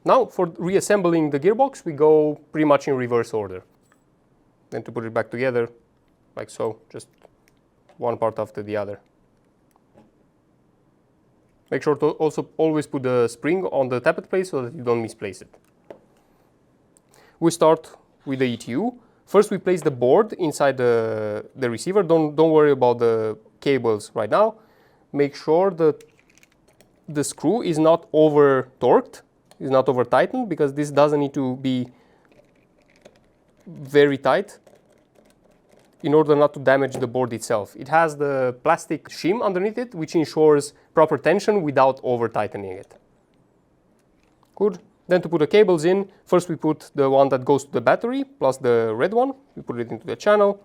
Now for reassembling the gearbox, we go pretty much in reverse order. Then to put it back together, like so, just one part after the other. Make sure to also always put the spring on the tappet plate so that you don't misplace it. We start with the ETU. First we place the board inside the receiver. Don't worry about the cables right now. Make sure that the screw is not over torqued, is not over tightened, because this doesn't need to be very tight in order not to damage the board itself. It has the plastic shim underneath it, which ensures proper tension without over tightening it. Good. Then to put the cables in, first we put the one that goes to the battery plus the red one. We put it into the channel.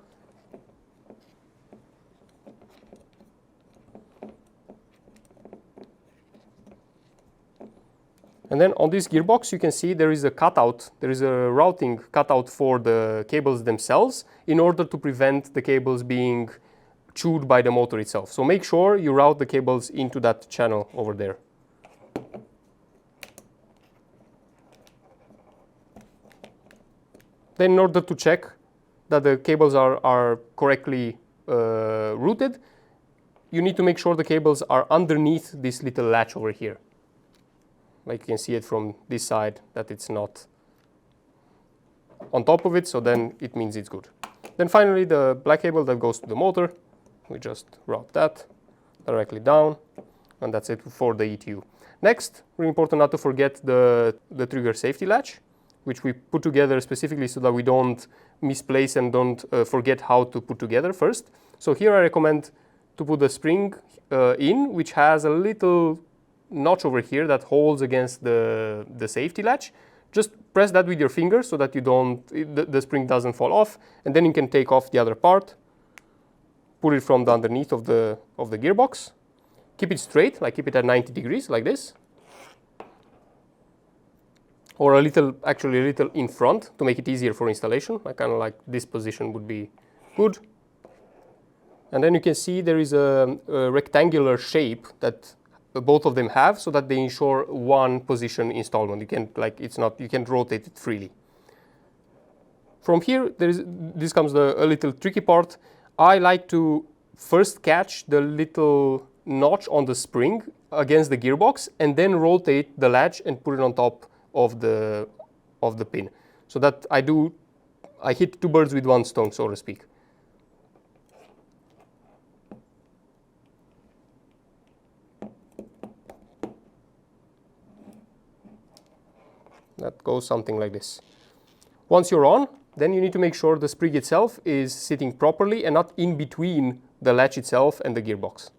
And then on this gearbox, you can see there is a cutout, there is a routing cutout for the cables themselves in order to prevent the cables being chewed by the motor itself. So make sure you route the cables into that channel over there. Then in order to check that the cables are correctly routed, you need to make sure the cables are underneath this little latch over here. Like you can see it from this side that it's not on top of it, so then it means it's good. Then finally the black cable that goes to the motor, we just route that directly down, and that's it for the ETU. Next, really important not to forget the trigger safety latch, which we put together specifically so that we don't misplace and don't forget how to put together first. So here I recommend to put the spring in, which has a little notch over here that holds against the safety latch. Just press that with your finger so that you don't, the spring doesn't fall off, and then you can take off the other part, put it from the underneath of the gearbox, keep it straight, like keep it at 90 degrees like this, or actually a little in front to make it easier for installation. I kind of like this position would be good. And then you can see there is a rectangular shape that both of them have, so that they ensure one position installment. You can you can rotate it freely. From here, this comes a little tricky part. I like to first catch the little notch on the spring against the gearbox, and then rotate the latch and put it on top of the pin, so that I hit two birds with one stone, so to speak. That goes something like this. Once you're on, then you need to make sure the spring itself is sitting properly and not in between the latch itself and the gearbox.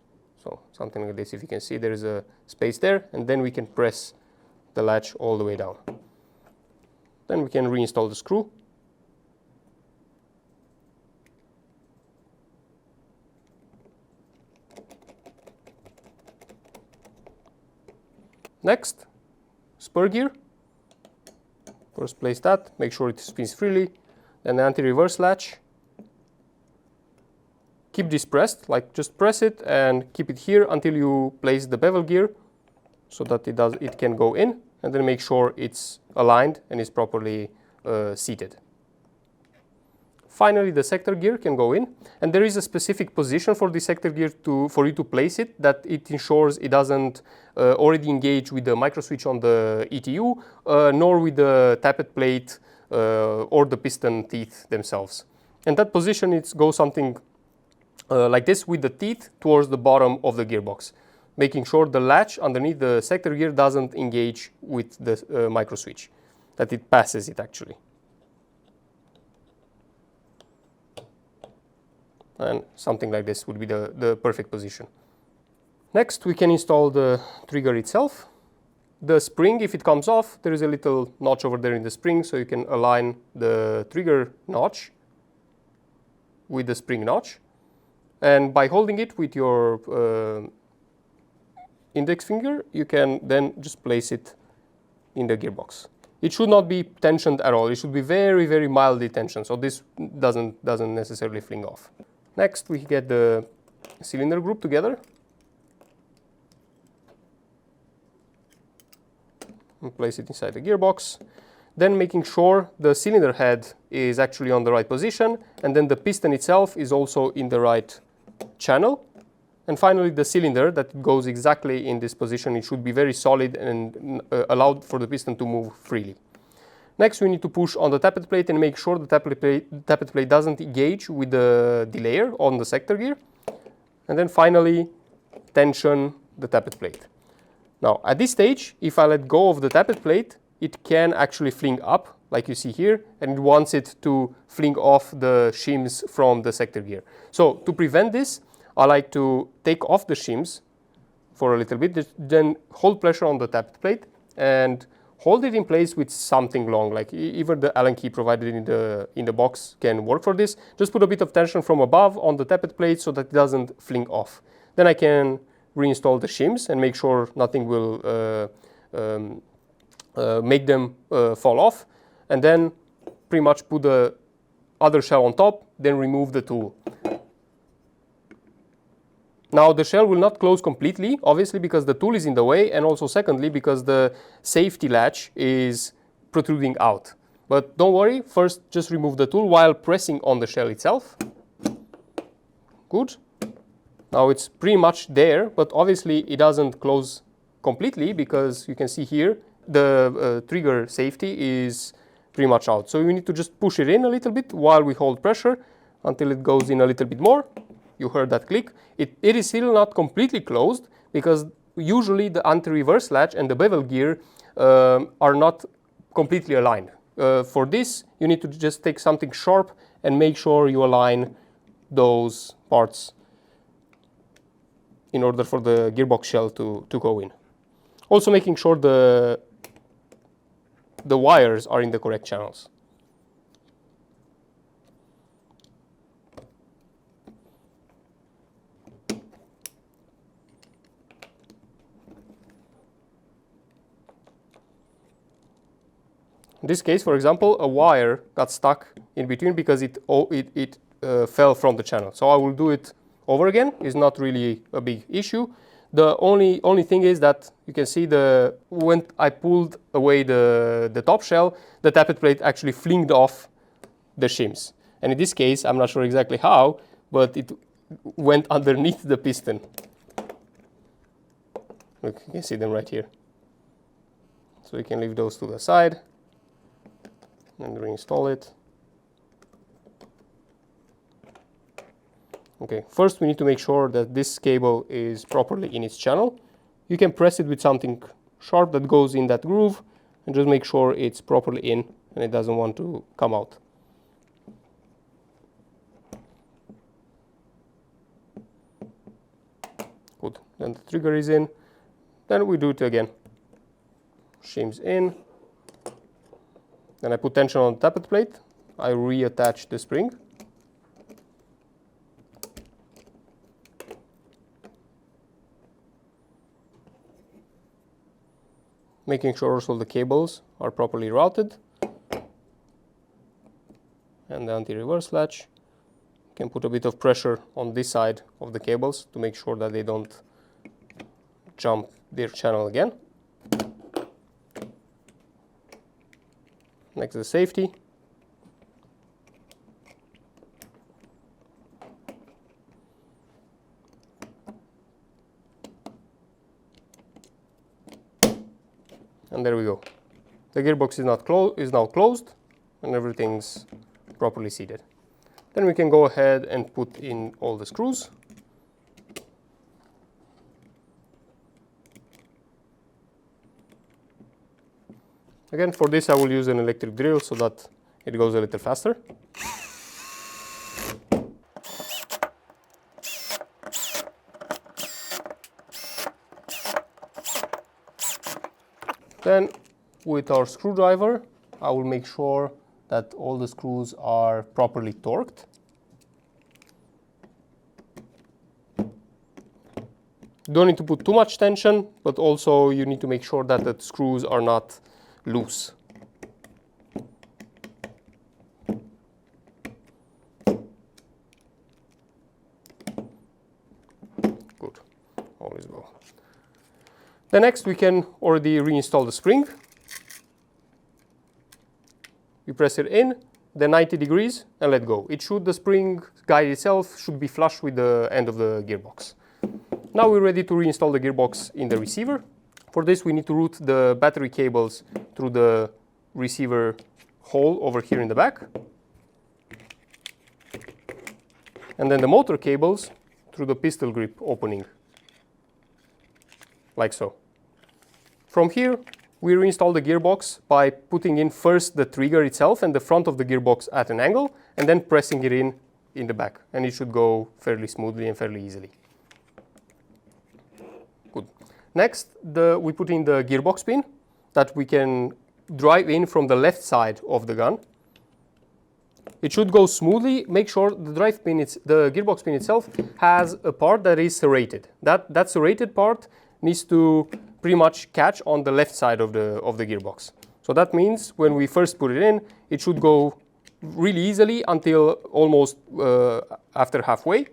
So something like this. If you can see, there is a space there, and then we can press the latch all the way down. Then we can reinstall the screw. Next, spur gear. First place that, make sure it spins freely, then the anti-reverse latch. Keep this pressed, like just press it and keep it here until you place the bevel gear so that it can go in, and then make sure it's aligned and is properly seated. Finally, the sector gear can go in, and there is a specific position for the sector gear for you to place it, that it ensures it doesn't already engage with the micro switch on the ETU, nor with the tappet plate or the piston teeth themselves. And that position goes something like this, with the teeth towards the bottom of the gearbox, making sure the latch underneath the sector gear doesn't engage with the micro switch, that it passes it actually. And something like this would be the perfect position. Next, we can install the trigger itself. The spring, if it comes off, there is a little notch over there in the spring, so you can align the trigger notch with the spring notch. And by holding it with your index finger, you can then just place it in the gearbox. It should not be tensioned at all. It should be very, very mildly tensioned, so this doesn't necessarily fling off. Next, we get the cylinder group together. and place it inside the gearbox. Then making sure the cylinder head is actually on the right position, and then the piston itself is also in the right channel. And finally, the cylinder that goes exactly in this position. It should be very solid and allowed for the piston to move freely. Next, we need to push on the tappet plate and make sure the tappet plate doesn't engage with the delayer on the sector gear. And then finally, tension the tappet plate. Now, at this stage, if I let go of the tappet plate, it can actually fling up, like you see here, and it wants it to fling off the shims from the sector gear. So, to prevent this, I like to take off the shims for a little bit, then hold pressure on the tappet plate and hold it in place with something long, like even the Allen key provided in the box can work for this. Just put a bit of tension from above on the tappet plate so that it doesn't fling off. Then I can reinstall the shims and make sure nothing will make them fall off. And then pretty much put the other shell on top, then remove the tool. Now the shell will not close completely, obviously because the tool is in the way, and also secondly because the safety latch is protruding out. But don't worry, first just remove the tool while pressing on the shell itself. Good. Now it's pretty much there, but obviously it doesn't close completely because you can see here the trigger safety is pretty much out. So you need to just push it in a little bit while we hold pressure until it goes in a little bit more. You heard that click. It is still not completely closed because usually the anti-reverse latch and the bevel gear are not completely aligned. For this, you need to just take something sharp and make sure you align those parts in order for the gearbox shell to go in. Also making sure the wires are in the correct channels. In this case, for example, a wire got stuck in between because it fell from the channel. So I will do it over again. It's not really a big issue. The only thing is that you can see when I pulled away the top shell, the tappet plate actually flinged off the shims. And in this case, I'm not sure exactly how, but it went underneath the piston. Look, you can see them right here. So we can leave those to the side and reinstall it. Okay, first we need to make sure that this cable is properly in its channel. You can press it with something sharp that goes in that groove and just make sure it's properly in and it doesn't want to come out. Good, then the trigger is in. Then we do it again. Shims in. Then I put tension on the tappet plate. I reattach the spring. Making sure also the cables are properly routed. And the anti-reverse latch. You can put a bit of pressure on this side of the cables to make sure that they don't jump their channel again. Next, the safety. And there we go. The gearbox is now closed and everything's properly seated. Then we can go ahead and put in all the screws. Again, for this I will use an electric drill so that it goes a little faster. Then with our screwdriver, I will make sure that all the screws are properly torqued. Don't need to put too much tension, but also you need to make sure that the screws are not loose. Good, always go. Then next we can already reinstall the spring. you press it in, then 90 degrees and let go. The spring guide itself should be flush with the end of the gearbox. Now we're ready to reinstall the gearbox in the receiver. For this we need to route the battery cables through the receiver hole over here in the back. And then the motor cables through the pistol grip opening, like so. From here, we reinstall the gearbox by putting in first the trigger itself and the front of the gearbox at an angle, and then pressing it in the back. And it should go fairly smoothly and fairly easily. Good. Next, we put in the gearbox pin that we can drive in from the left side of the gun. It should go smoothly. Make sure the the gearbox pin itself has a part that is serrated. That serrated part needs to pretty much catch on the left side of the gearbox. So that means when we first put it in, it should go really easily until almost after halfway.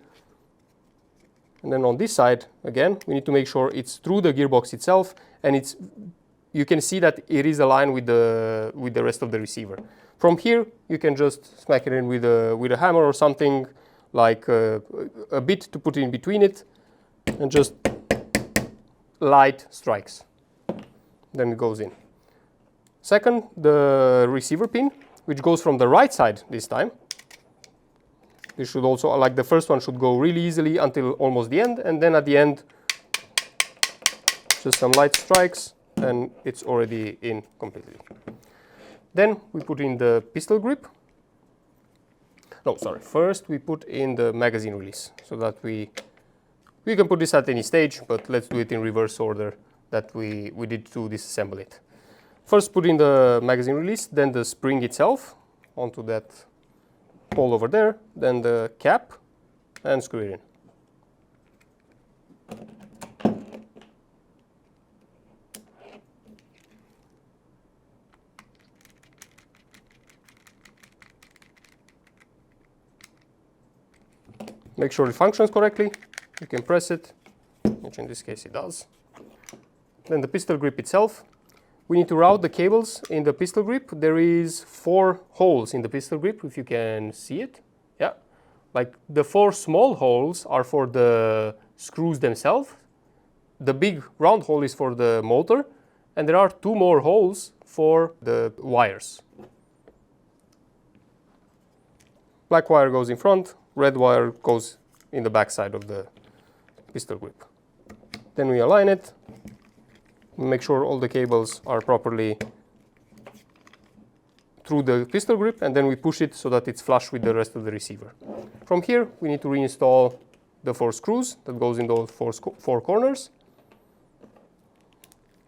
And then on this side, again, we need to make sure it's through the gearbox itself, and you can see that it is aligned with the rest of the receiver. From here, you can just smack it in with a hammer or something, like a bit to put in between it, and just light strikes. Then it goes in. Second, the receiver pin, which goes from the right side this time. This should also, like the first one, should go really easily until almost the end, and then at the end, just some light strikes, and it's already in completely. Then we put in the pistol grip. No, sorry. First we put in the magazine release, so that we can put this at any stage, but let's do it in reverse order that we did to disassemble it. First put in the magazine release, then the spring itself onto that hole over there, then the cap, and screw it in. Make sure it functions correctly. You can press it, which in this case it does. Then the pistol grip itself. We need to route the cables in the pistol grip. There is 4 holes in the pistol grip, if you can see it. Yeah, like the 4 small holes are for the screws themselves. The big round hole is for the motor, and there are 2 more holes for the wires. Black wire goes in front, red wire goes in the back side of the pistol grip. Then we align it, make sure all the cables are properly through the pistol grip, and then we push it so that it's flush with the rest of the receiver. From here, we need to reinstall the 4 screws that goes in those 4 corners.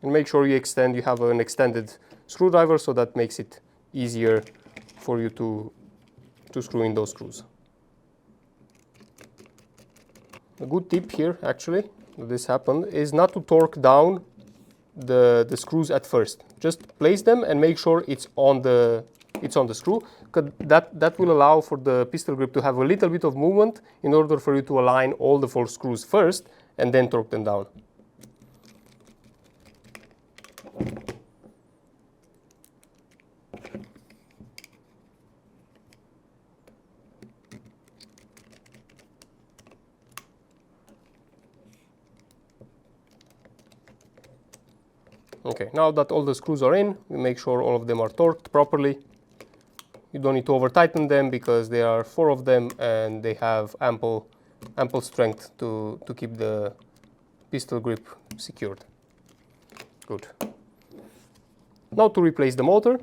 And make sure you have an extended screwdriver, so that makes it easier for you to screw in those screws. A good tip here, actually, that this happened, is not to torque down the screws at first. Just place them and make sure it's on the screw, because that will allow for the pistol grip to have a little bit of movement in order for you to align all the 4 screws first and then torque them down. Okay, now that all the screws are in, we make sure all of them are torqued properly. You don't need to over tighten them because there are 4 of them and they have ample strength to keep the pistol grip secured. Good. Now to replace the motor,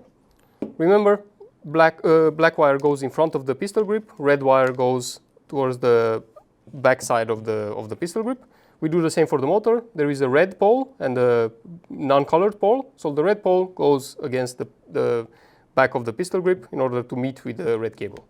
remember black wire goes in front of the pistol grip, red wire goes towards the back side of the pistol grip. We do the same for the motor. There is a red pole and a non-colored pole. So the red pole goes against the back of the pistol grip in order to meet with the red cable.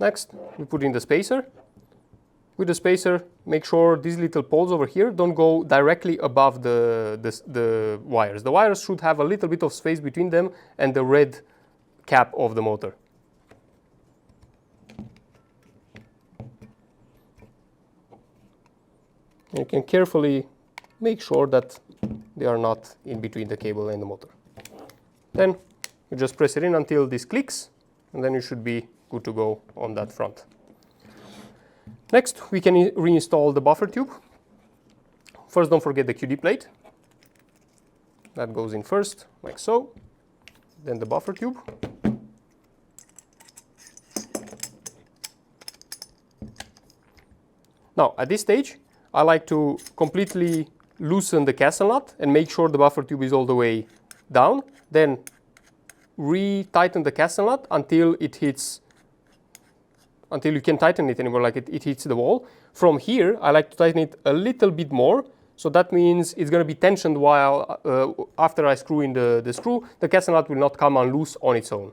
Next, we put in the spacer. With the spacer, make sure these little poles over here don't go directly above the wires. The wires should have a little bit of space between them and the red cap of the motor. You can carefully make sure that they are not in between the cable and the motor. Then you just press it in until this clicks, and then you should be good to go on that front. Next, we can reinstall the buffer tube. First, don't forget the QD plate. That goes in first, like so. Then the buffer tube. Now, at this stage, I like to completely loosen the castle nut and make sure the buffer tube is all the way down. Then re-tighten the castle nut until it hits, until you can tighten it anymore, like it hits the wall. From here, I like to tighten it a little bit more. So that means it's going to be tensioned while, after I screw in the screw, the castle nut will not come unloose on its own.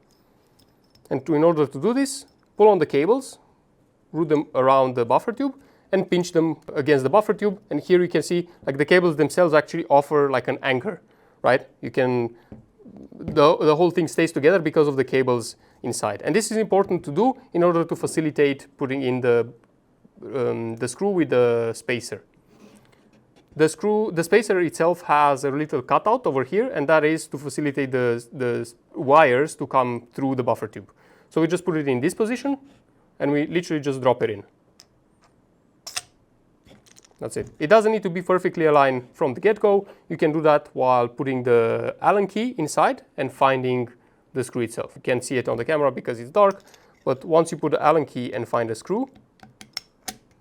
And in order to do this, pull on the cables, route them around the buffer tube, and pinch them against the buffer tube. And here you can see, like, the cables themselves actually offer like an anchor, right? You can, the whole thing stays together because of the cables inside. And this is important to do in order to facilitate putting in the screw with the spacer. The spacer itself has a little cutout over here, and that is to facilitate the wires to come through the buffer tube. So we just put it in this position, and we literally just drop it in. That's it. It doesn't need to be perfectly aligned from the get-go. You can do that while putting the Allen key inside and finding the screw itself. You can't see it on the camera because it's dark, but once you put the Allen key and find the screw,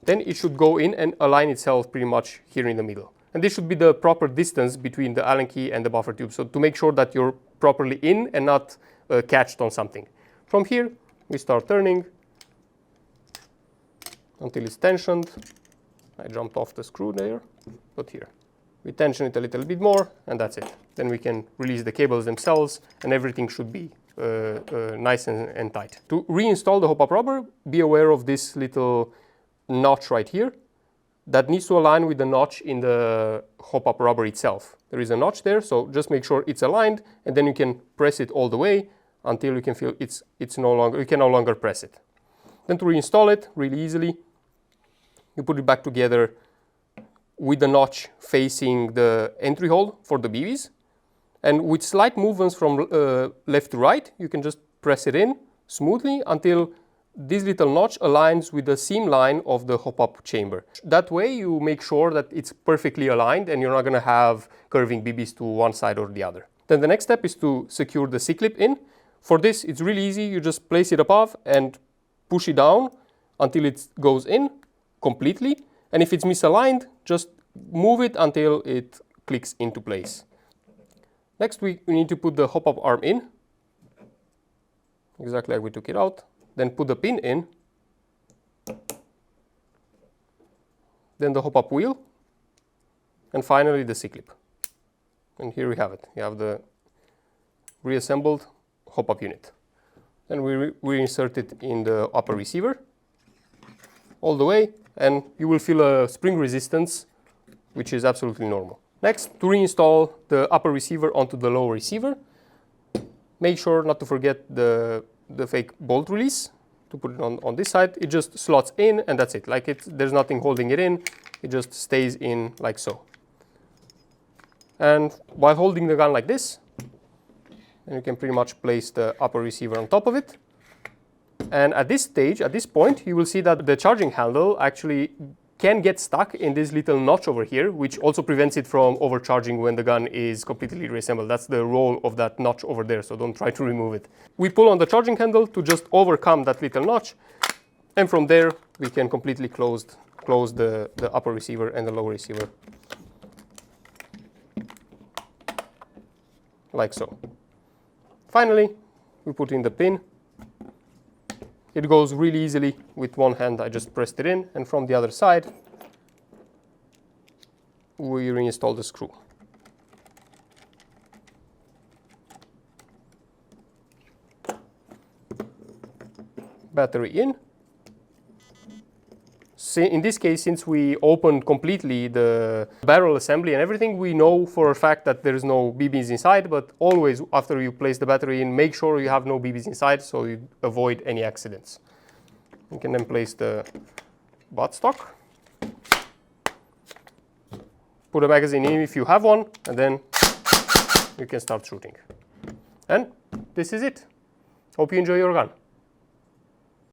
then it should go in and align itself pretty much here in the middle. And this should be the proper distance between the Allen key and the buffer tube, so to make sure that you're properly in and not catched on something. From here, we start turning until it's tensioned. I jumped off the screw there, but here. We tension it a little bit more, and that's it. Then we can release the cables themselves, and everything should be nice and tight. To reinstall the hop-up rubber, be aware of this little notch right here that needs to align with the notch in the hop-up rubber itself. There is a notch there, so just make sure it's aligned, and then you can press it all the way until you can feel it's no longer, you can no longer press it. Then to reinstall it really easily, you put it back together with the notch facing the entry hole for the BBs, and with slight movements from left to right, you can just press it in smoothly until this little notch aligns with the seam line of the hop-up chamber. That way you make sure that it's perfectly aligned and you're not going to have curving BBs to one side or the other. Then the next step is to secure the C-clip in. For this, it's really easy. You just place it above and push it down until it goes in completely. And if it's misaligned, just move it until it clicks into place. Next, we need to put the hop-up arm in, exactly like we took it out. Then put the pin in, then the hop-up wheel, and finally the C-clip. And here we have it. You have the reassembled hop-up unit. And we reinsert it in the upper receiver all the way, and you will feel a spring resistance, which is absolutely normal. Next, to reinstall the upper receiver onto the lower receiver, make sure not to forget the fake bolt release. To put it on this side, it just slots in, and that's it. Like there's nothing holding it in, it just stays in like so. And while holding the gun like this, and you can pretty much place the upper receiver on top of it. And at this stage, at this point, you will see that the charging handle actually can get stuck in this little notch over here, which also prevents it from overcharging when the gun is completely reassembled. That's the role of that notch over there, so don't try to remove it. We pull on the charging handle to just overcome that little notch, and from there we can completely close the upper receiver and the lower receiver, like so. Finally, we put in the pin. It goes really easily with one hand. I just pressed it in, and from the other side, we reinstall the screw. Battery in. In this case, since we opened completely the barrel assembly and everything, we know for a fact that there is no BBs inside, but always after you place the battery in, make sure you have no BBs inside so you avoid any accidents. You can then place the buttstock. put a magazine in if you have one, and then you can start shooting. And this is it. Hope you enjoy your gun.